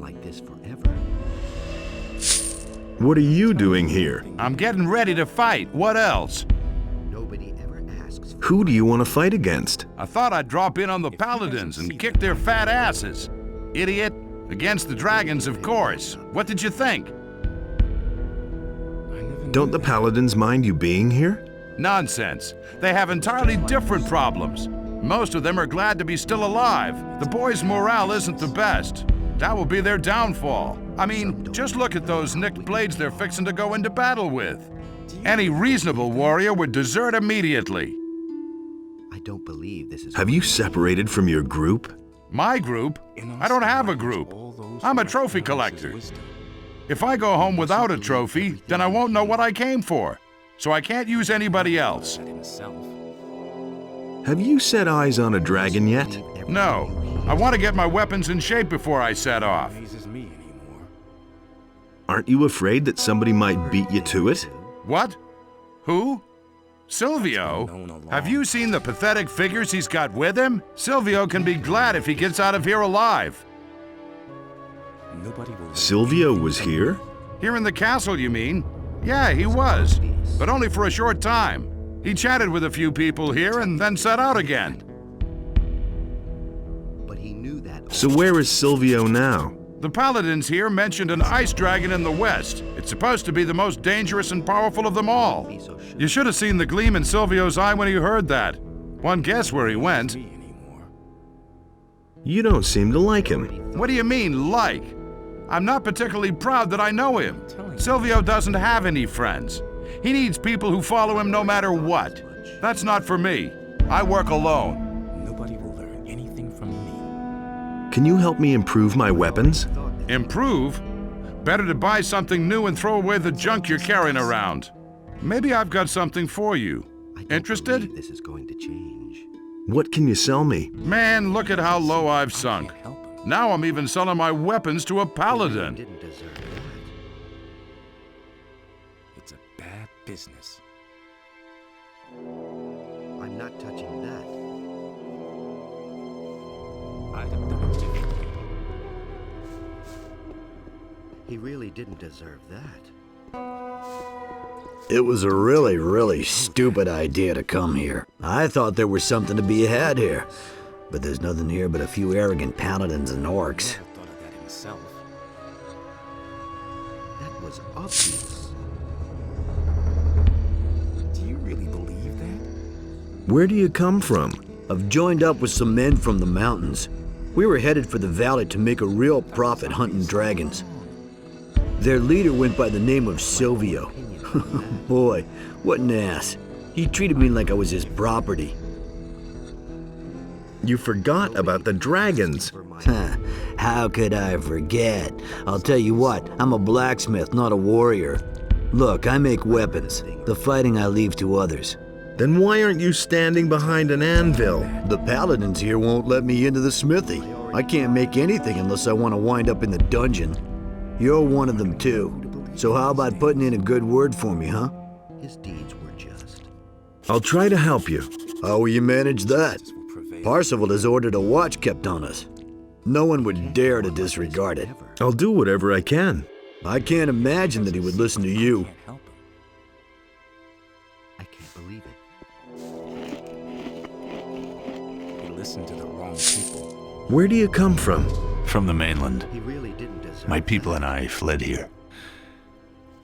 like this forever. What are you doing here? I'm getting ready to fight. What else? Nobody ever asks for Who do you want to fight against? I thought I'd drop in on the Paladins and kick their fat asses. Idiot. Against the dragons, of course. What did you think? Don't the Paladins mind you being here? Nonsense. They have entirely different problems. Most of them are glad to be still alive. The boys' morale isn't the best. That will be their downfall. I mean, just look at those nicked blades they're fixing to go into battle with. Any reasonable warrior would desert immediately. I don't believe this is. Have you separated from your group? My group? I don't have a group. I'm a trophy collector. If I go home without a trophy, then I won't know what I came for. So I can't use anybody else. Have you set eyes on a dragon yet? No. I want to get my weapons in shape before I set off. Aren't you afraid that somebody might beat you to it? What? Who? Silvio? Have you seen the pathetic figures he's got with him? Silvio can be glad if he gets out of here alive. Silvio was here? Here in the castle, you mean? Yeah, he was. But only for a short time. He chatted with a few people here and then set out again. But he knew that. So where is Silvio now? The Paladins here mentioned an ice dragon in the west. It's supposed to be the most dangerous and powerful of them all. You should have seen the gleam in Silvio's eye when he heard that. One guess where he went. You don't seem to like him. What do you mean, like? I'm not particularly proud that I know him. Silvio doesn't have any friends. He needs people who follow him no matter what. That's not for me. I work alone. Nobody will learn anything from me. Can you help me improve my weapons? Improve? Better to buy something new and throw away the junk you're carrying around. Maybe I've got something for you. I don't Interested? believe this is going to change. What can you sell me? Man, look at how low I've sunk. Now I'm even selling my weapons to a He paladin. didn't deserve that. It's a bad business. I'm not touching that. I'd have done it differently. He really didn't deserve that. It was a really stupid idea to come here. I thought there was something to be had here. But there's nothing here but a few arrogant paladins and orcs. He thought of that himself. That was obvious. Do you really believe that? Where do you come from? I've joined up with some men from the mountains. We were headed for the valley to make a real profit hunting dragons. Their leader went by the name of Silvio. Boy, what an ass. He treated me like I was his property. You forgot about the dragons. How could I forget? I'll tell you what, I'm a blacksmith, not a warrior. Look, I make weapons. The fighting I leave to others. Then why aren't you standing behind an anvil? The paladins here won't let me into the smithy. I can't make anything unless I want to wind up in the dungeon. You're one of them too. So how about putting in a good word for me, huh? His deeds were just. I'll try to help you. How will you manage that? Parsifal has ordered a watch kept on us. No one would dare to disregard it. I'll do whatever I can. I can't imagine that he would listen to you. Can't help him. I can't believe it. He listened to the wrong people. Where do you come from? From the mainland. He really didn't deserve My people that. and I fled here.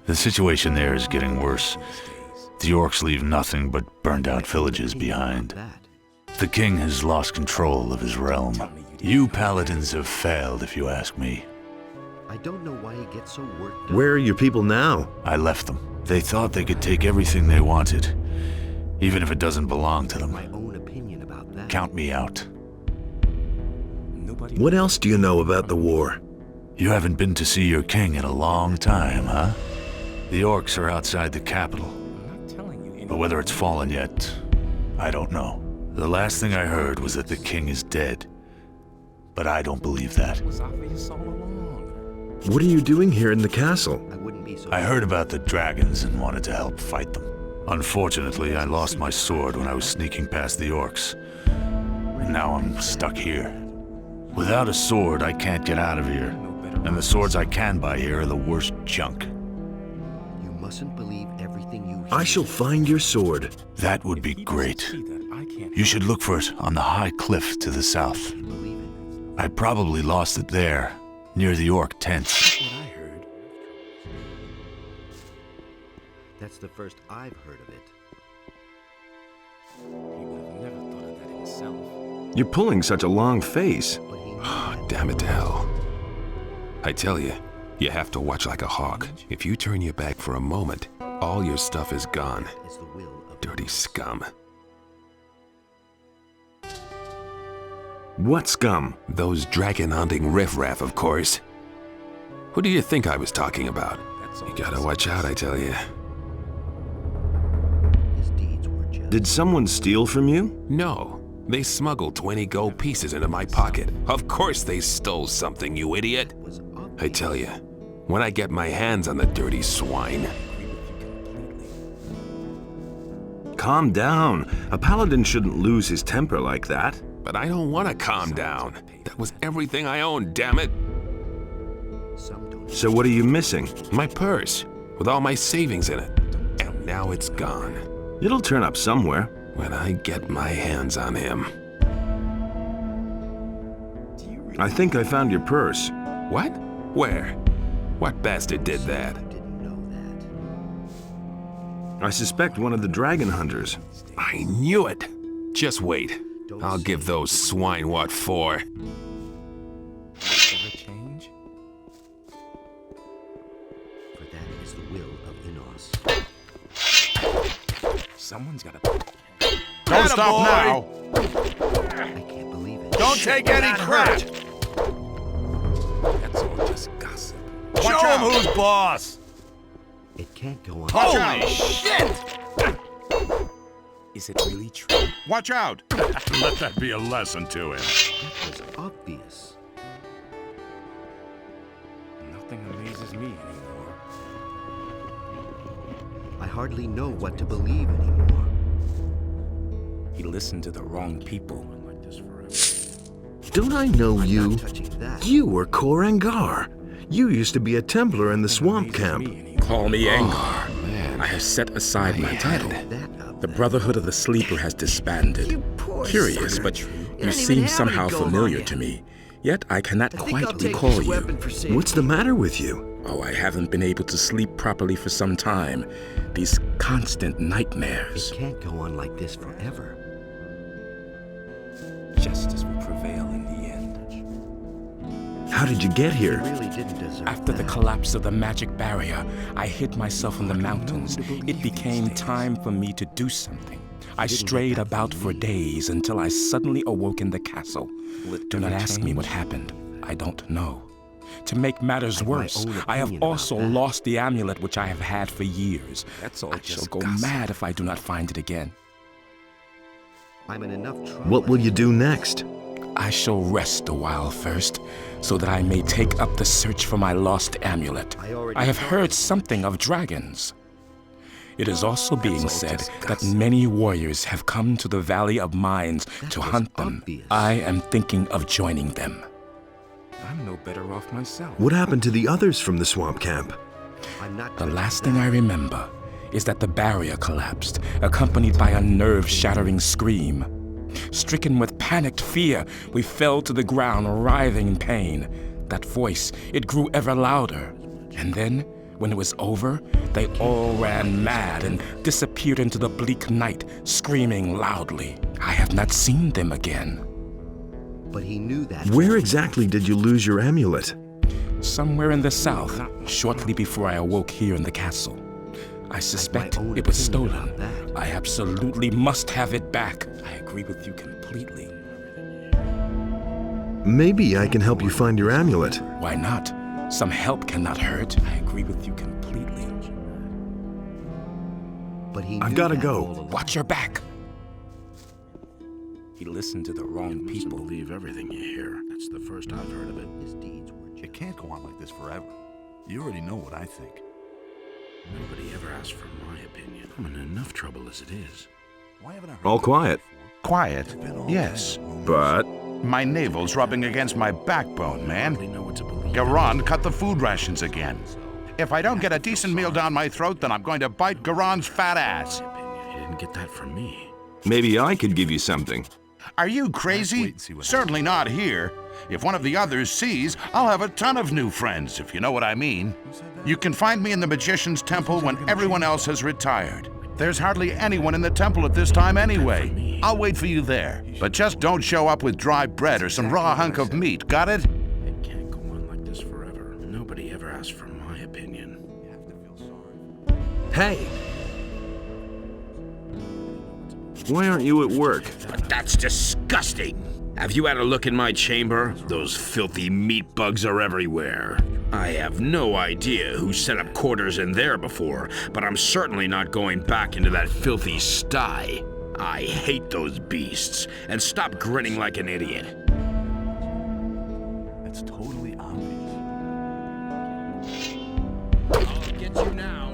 The situation there is getting worse. The orcs leave nothing but burned out villages behind. That. The king has lost control of his realm. You paladins have failed, if you ask me. I don't know why he gets so worked up. Where are your people now? I left them. They thought they could take everything they wanted, even if it doesn't belong to My them. own opinion about that. Count me out. Nobody. What else do you know about the war? You haven't been to see your king in a long time, huh? The orcs are outside the capital, I'm not telling you. but whether it's fallen yet, I don't know. The last thing I heard was that the king is dead, but I don't believe that. It was obvious all along. What are you doing here in the castle? I wouldn't be so. I heard about the dragons and wanted to help fight them. Unfortunately, I lost my sword when I was sneaking past the orcs, and now I'm stuck here. Without a sword, I can't get out of here. And the swords I can buy here are the worst junk. You mustn't believe everything you hear. I shall find your sword. That would be great. See that, I can't You should look for it on the high cliff to the south. Believe it. I probably lost it there, near the orc tents. That's what I heard. That's the first I've heard of it. He would have never thought of that himself. You're pulling such a long face. But he knew Damn it to hell. I tell you, you have to watch like a hawk. If you turn your back for a moment, all your stuff is gone. that is the will of Dirty scum. What scum? Those dragon-hunting riffraff, of course. Who do you think I was talking about? That's all. You gotta watch out, I tell you. his deeds were just. Did someone steal from you? No, they smuggled 20 gold pieces into my pocket. Of course they stole something, you idiot. Was I tell you, when I get my hands on the dirty swine. Calm down. A paladin shouldn't lose his temper like that. But I don't want to calm down. That was everything I owned, damn it. some don't. So what are you missing? My purse, with all my savings in it. And now it's gone. It'll turn up somewhere. When I get my hands on him. Do you really I think I found your purse. What? Where? What bastard did that? Didn't know that. I suspect one of the dragon hunters. I knew it. Just wait. I'll give those swine what for. ever change? For that is the will of Inos. Someone's gotta. Don't stop now! I can't believe it. Don't take any credit! That's all just gossip. Watch out! Who's boss? It can't go on. Watch out! Is it really true? Watch out! Let that be a lesson to him. That was obvious. Nothing amazes me anymore. I hardly know what to believe anymore. He listened to the wrong people. Don't I know I'm you? not touching that. You were Korangar. You used to be a Templar in the swamp camp. Call me Angar. I have set aside my title. That up. The Brotherhood of the Sleeper has disbanded. Curious, but you seem somehow familiar to me. Yet I cannot quite recall you. What's the matter with you? Oh, I haven't been able to sleep properly for some time. These constant nightmares. Can't go on like this forever. Justice will prevail in the end. How did you get here? Really didn't deserve After the that. collapse of the magic barrier, I hid myself in the mountains. It became time for me to do something. I strayed about for days until I suddenly awoke in the castle. Do not ask me what happened. I don't know. To make matters have my worse, own I have opinion about also that. lost the amulet which I have had for years. That's all I shall just go gossip. mad if I do not find it again. I'm in enough trouble. What will you do next? I shall rest a while first, so that I may take up the search for my lost amulet. I have heard something of dragons. It is also being said that many warriors have come to the Valley of Mines to was hunt them. obvious. I am thinking of joining them. I'm no better off myself. What happened to the others from the swamp camp? I'm not The touching last that. thing I remember is that the barrier collapsed, accompanied by a nerve-shattering scream. Stricken with panicked fear, we fell to the ground, writhing in pain. That voice, it grew ever louder. And then, when it was over, they all ran mad and disappeared into the bleak night, screaming loudly. I have not seen them again. But he knew that. Where exactly did you lose your amulet? Somewhere in the south, shortly before I awoke here in the castle. I suspect own it was opinion stolen. about that. I absolutely must have it back. I agree with you completely. Maybe I can help you find your amulet. Why not? Some help cannot hurt. I agree with you completely. But he I've knew gotta that go. all along. Watch your back. He listened to the wrong people. Believe everything you hear. That's the first I've heard of it. His deeds were just. It can't go on like this forever. You already know what I think. Nobody ever asked for my opinion. I'm in enough trouble as it is. Why haven't I heard All that quiet. before? Quiet? It's been all Yes. But My navel's rubbing against my backbone, man. I know what to believe. Garan cut the food rations again. If I don't get a decent meal down my throat, then I'm going to bite Garan's fat ass. You didn't get that from me. Maybe I could give you something. Are you crazy? Certainly not here. If one of the others sees, I'll have a ton of new friends, if you know what I mean. You can find me in the Magician's Temple when everyone else has retired. There's hardly anyone in the temple at this time anyway. I'll wait for you there. But just don't show up with dry bread or some raw hunk of meat, got it? It can't go on like this forever. Nobody ever asked for my opinion. Hey, Why aren't you at work? But that's disgusting. Have you had a look in my chamber? Those filthy meat bugs are everywhere. I have no idea who set up quarters in there before, but I'm certainly not going back into that filthy sty. I hate those beasts, and stop grinning like an idiot. That's totally obvious. I'll get you now.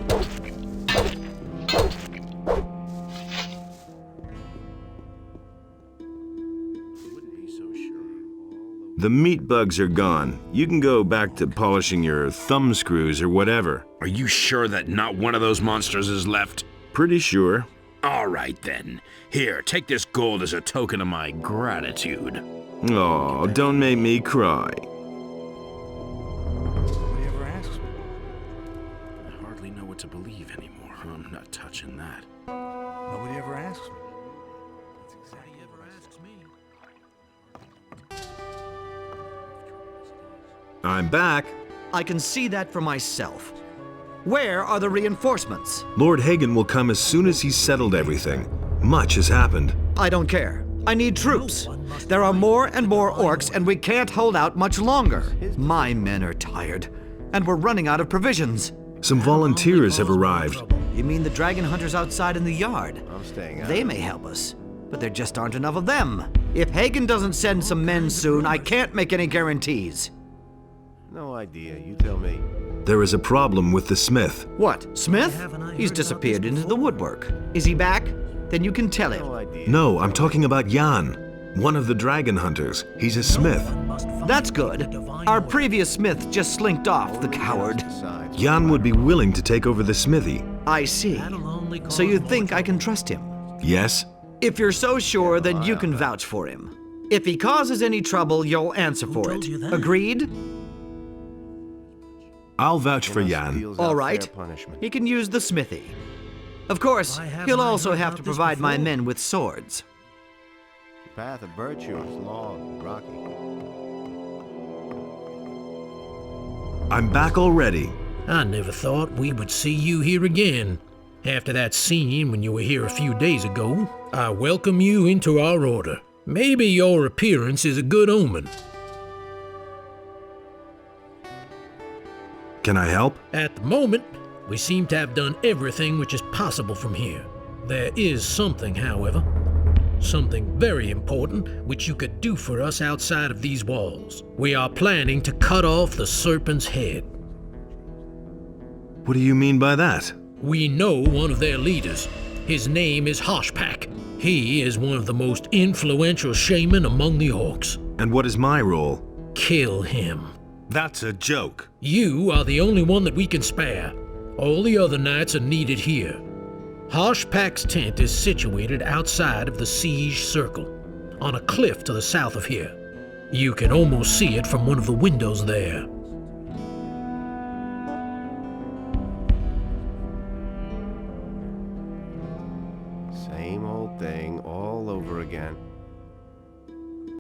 The meat bugs are gone. You can go back to polishing your thumb screws or whatever. Are you sure that not one of those monsters is left? Pretty sure. All right, then. Here, take this gold as a token of my gratitude. Oh, don't make me cry. Nobody ever asks me. I hardly know what to believe anymore. I'm not touching that. Nobody ever asks me. That's exactly ever asks me. I'm back. I can see that for myself. Where are the reinforcements? Lord Hagen will come as soon as he's settled everything. Much has happened. I don't care. I need troops. There are more and more orcs, and we can't hold out much longer. My men are tired, and we're running out of provisions. Some volunteers have arrived. You mean the dragon hunters outside in the yard? They may help us, but there just aren't enough of them. If Hagen doesn't send some men soon, I can't make any guarantees. No idea. You tell me. There is a problem with the smith. What, Smith? He's disappeared into the woodwork. Is he back? Then you can tell him. No, I'm talking about Jan, one of the dragon hunters. He's a smith. That's good. Our previous smith just slinked off, the coward. Jan would be willing to take over the smithy. I see. So you think I can trust him? Yes? If you're so sure, then you can vouch for him. If he causes any trouble, you'll answer for it. Agreed? I'll vouch for Jan. All right. He can use the smithy. Of course, he'll also have to provide my men with swords. The path of virtue is long and rocky. I'm back already. I never thought we would see you here again. After that scene when you were here a few days ago, I welcome you into our order. Maybe your appearance is a good omen. Can I help? At the moment, we seem to have done everything which is possible from here. There is something, however, something very important which you could do for us outside of these walls. We are planning to cut off the serpent's head. What do you mean by that? We know one of their leaders. His name is Hoshpak. He is one of the most influential shaman among the orcs. And what is my role? Kill him. That's a joke. You are the only one that we can spare. All the other knights are needed here. Hoshpak's tent is situated outside of the siege circle, on a cliff to the south of here. You can almost see it from one of the windows there. Same old thing all over again.